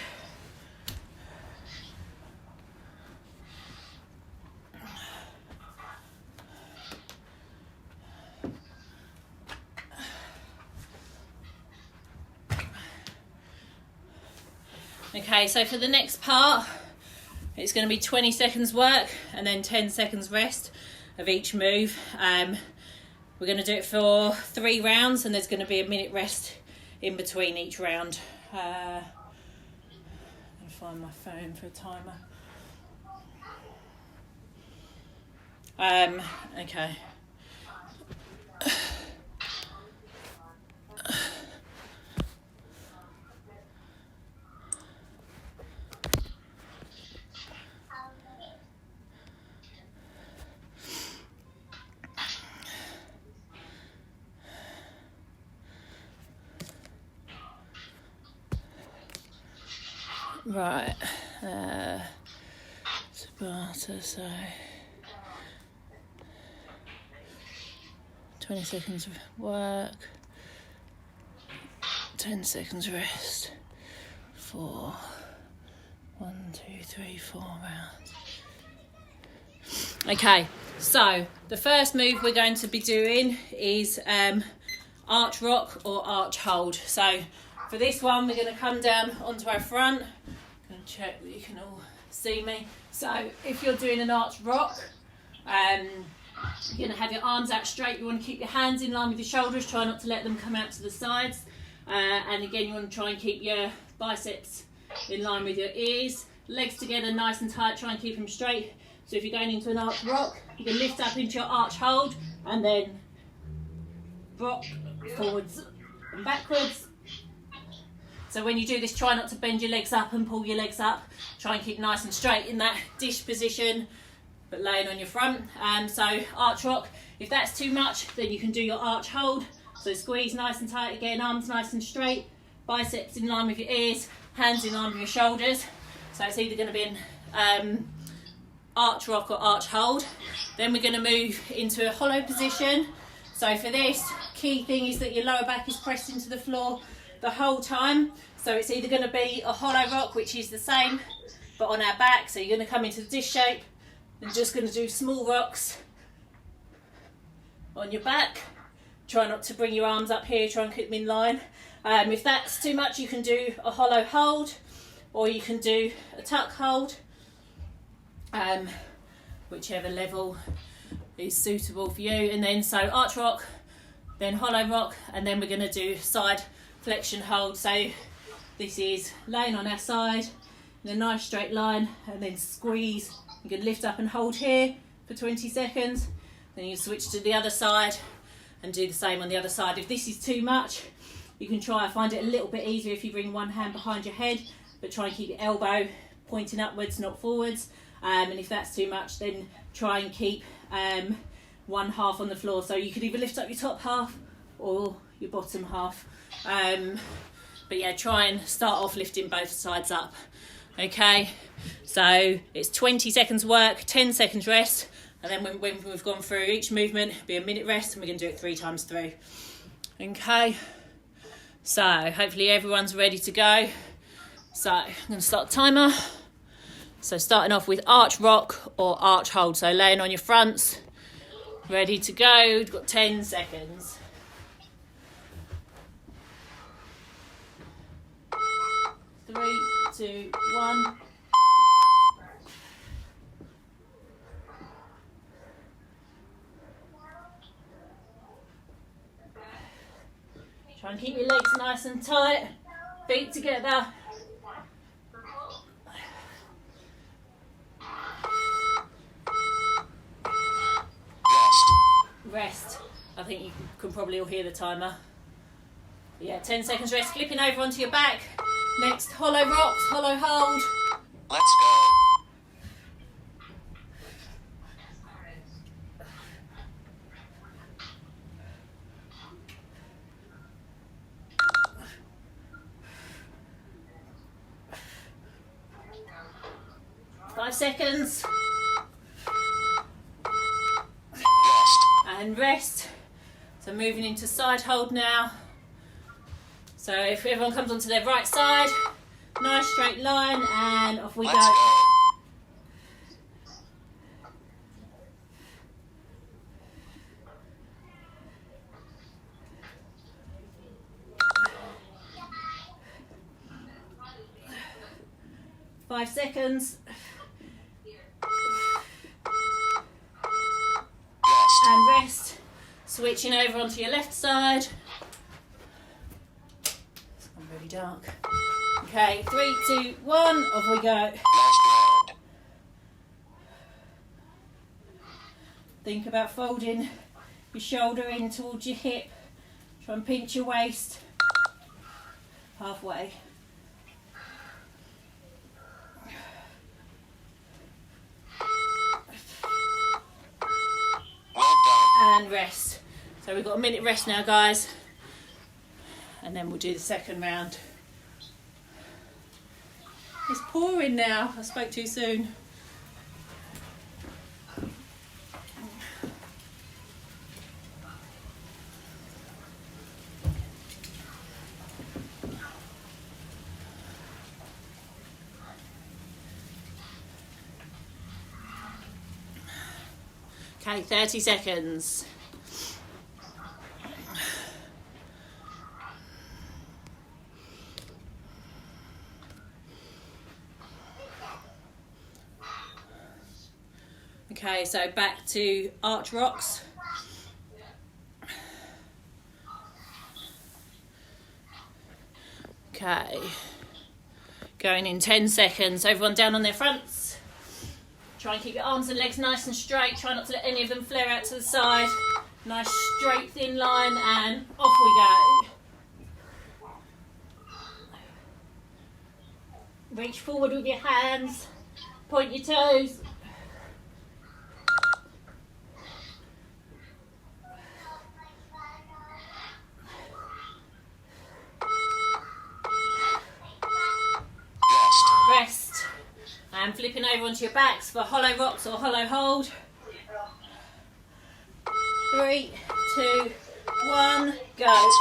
Okay, so for the next part, it's going to be 20 seconds work and then 10 seconds rest of each move. We're going to do it for 3 rounds and there's going to be a minute rest in between each round. I'm going to find my phone for a timer. Okay. Right, Tabata, so 20 seconds of work, 10 seconds rest, 4, 1, 2, 3, 4 rounds. Okay, so the first move we're going to be doing is arch rock or arch hold. So for this one, we're going to come down onto our front. I'm going to check that you can all see me. So if you're doing an arch rock, You're going to have your arms out straight. You want to keep your hands in line with your shoulders. Try not to let them come out to the sides. And again, you want to try and keep your biceps in line with your ears. Legs together nice and tight. Try and keep them straight. So if you're going into an arch rock, you can lift up into your arch hold and then rock forwards and backwards. So when you do this, try not to bend your legs up and pull your legs up. Try and keep nice and straight in that dish position, but laying on your front. So arch rock, if that's too much, then you can do your arch hold. So squeeze nice and tight again, arms nice and straight, biceps in line with your ears, hands in line with your shoulders. So it's either going to be an arch rock or arch hold. Then we're going to move into a hollow position. So for this, key thing is that your lower back is pressed into the floor the whole time. So it's either going to be a hollow rock, which is the same, but on our back. So you're going to come into the dish shape and just going to do small rocks on your back. Try not to bring your arms up here, try and keep them in line. If that's too much, you can do a hollow hold, or you can do a tuck hold, whichever level is suitable for you. And then so arch rock, then hollow rock, and then we're going to do side flexion hold. So this is laying on our side in a nice straight line, and then squeeze. You can lift up and hold here for 20 seconds. Then you switch to the other side and do the same on the other side. If this is too much, you can try and find it a little bit easier if you bring one hand behind your head, but try and keep your elbow pointing upwards, not forwards. And if that's too much, then try and keep one half on the floor. So you could either lift up your top half or your bottom half. But yeah, try and start off lifting both sides up. Okay, so it's 20 seconds work, 10 seconds rest, and then when we've gone through each movement, it'll be a minute rest, and we're going to do it 3 times through. Okay, so hopefully everyone's ready to go. So I'm going to start the timer. So starting off with arch rock or arch hold. So laying on your fronts, ready to go. We've got 10 seconds. 3, 2, 1. Try and keep your legs nice and tight, feet together. Rest. I think you can probably all hear the timer. Yeah, 10 seconds rest, flipping over onto your back. Next, hollow rocks, hollow hold. Let's go. 5 seconds. And rest. So moving into side hold now. So if everyone comes onto their right side, nice straight line, and off we go. 5 seconds. And rest. Switching over onto your left side. It's gone really dark. Okay, 3, 2, 1, off we go. Think about folding your shoulder in towards your hip. Try and pinch your waist. Halfway. And rest. So we've got a minute rest now, guys, and then we'll do the second round. It's pouring now. I spoke too soon. Okay, 30 seconds. Okay, so back to arch rocks. Okay, going in 10 seconds. Everyone down on their fronts. Try and keep your arms and legs nice and straight. Try not to let any of them flare out to the side. Nice straight thin line, and off we go. Reach forward with your hands. Point your toes. Rest. And flipping over onto your backs for hollow rocks or hollow hold. 3, 2, 1, go. Let's go.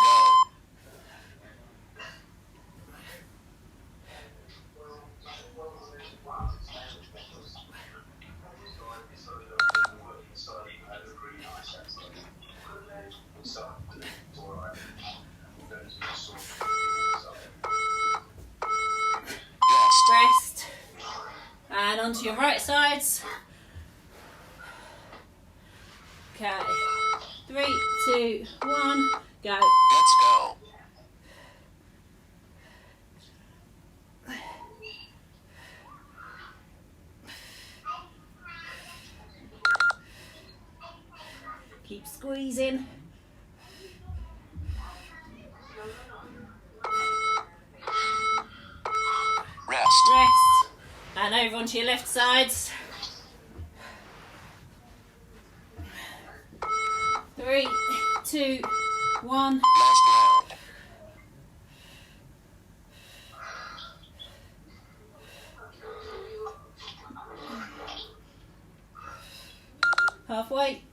Rest. And onto your right sides. Okay. 3, 2, 1, go. Let's go. Keep squeezing. Rest. Rest. And over onto your left sides. 3, 2, 1. Last round. Halfway.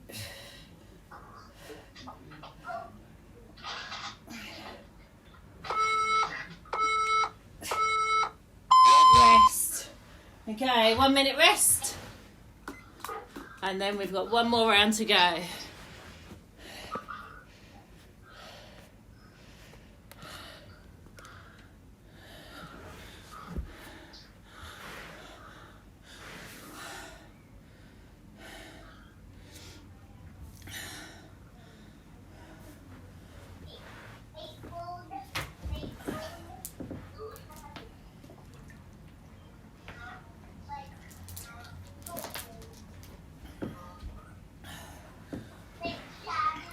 Rest. Okay, 1 minute rest. And then we've got one more round to go.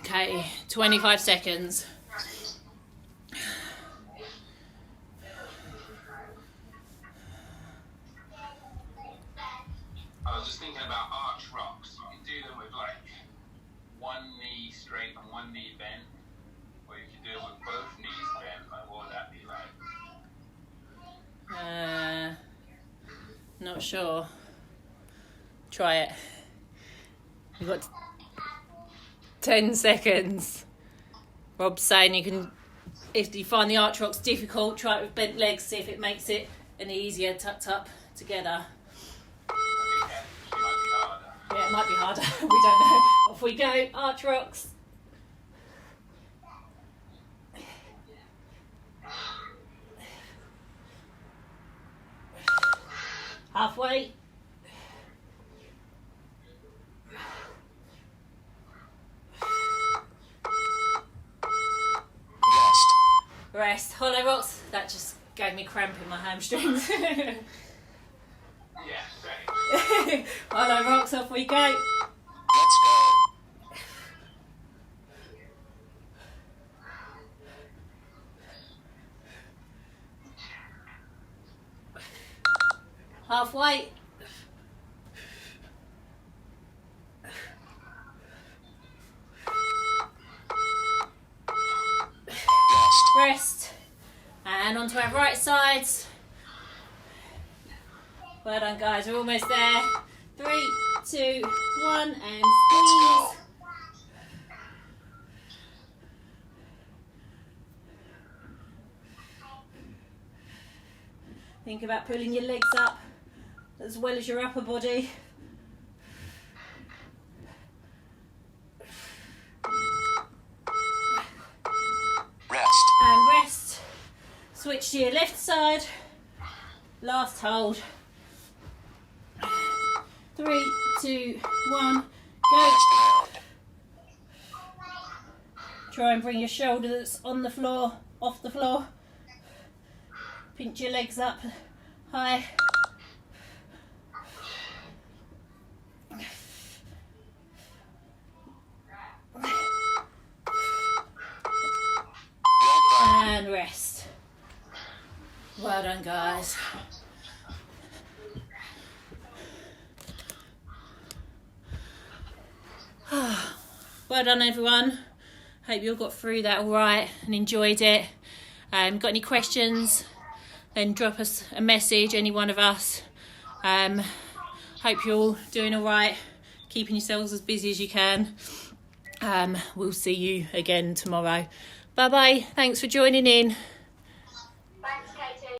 Okay, 25 seconds. I was just thinking about arch rocks. You can do them with like one knee straight and one knee bent, or you can do it with both knees bent. Like, what would that be like? Not sure. Try it. You've got 10 seconds. Rob's saying you can, if you find the arch rocks difficult, try it with bent legs, see if it makes it any easier tucked up together. Yeah, it might be harder. We don't know. Off we go. Arch rocks. Halfway. Rest. Hollow rocks. That just gave me cramp in my hamstrings. Yeah, same. Hollow rocks. Off we go. Let's go. Halfway. Rest. And onto our right sides. Well done, guys. We're almost there. 3, 2, 1, and Let's go. squeeze. Think about pulling your legs up as well as your upper body. Rest. And rest. Switch to your left side. Last hold. 3, 2, 1, go. Last round. Try and bring your shoulders on the floor, off the floor. Pinch your legs up high. Well done. And rest. Well done, guys. Well done, everyone. Hope you all got through that all right and enjoyed it. Got any questions? Then drop us a message, any one of us. Hope you're all doing all right, keeping yourselves as busy as you can. We'll see you again tomorrow. Bye bye. Thanks for joining in.